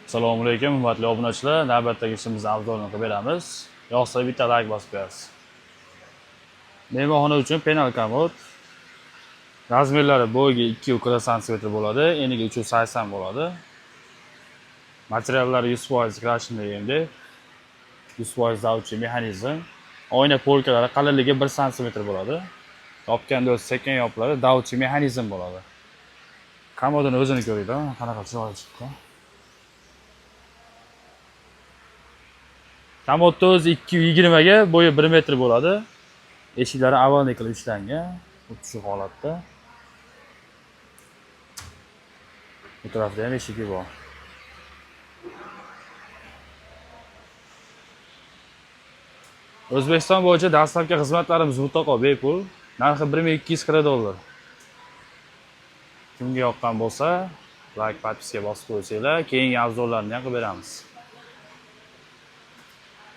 Assalomu alaykum, hurmatli obunachilar. Navbatdagi ishimizni obzorini qilib beramiz. Yoqsa bitta like bosib qo'yasiz. Mehmonxona uchun penal komod. Razmerlari bo'yiga 2 sm bo'ladi, eniga 380 bo'ladi. Materiallari 100% krashli endi. 100% davchi mexanizm. Oyna polkalari qalinligi 1 sm bo'ladi. Yopganda o'zi sekin yopiladi, davchi mexanizm bo'ladi. Komodini o'zini ko'ringlar, qanaqa chiroyli chiqdi. Komodni o'zi 220 ga, bo'yi 1 metr bo'ladi. Eshiklari avvalgi qilib ishlangan, xuddi shu holatda. Bu tarafda ham eshigi bor. O'zbekiston bo'yicha dastlabki xizmatlarimiz mutlaqo bepul. Narxi $1240. Kimga yoqqan bo'lsa, like, podpiska bosib qo'ysanglar, keyingi obzorlarni ham qilib beramiz.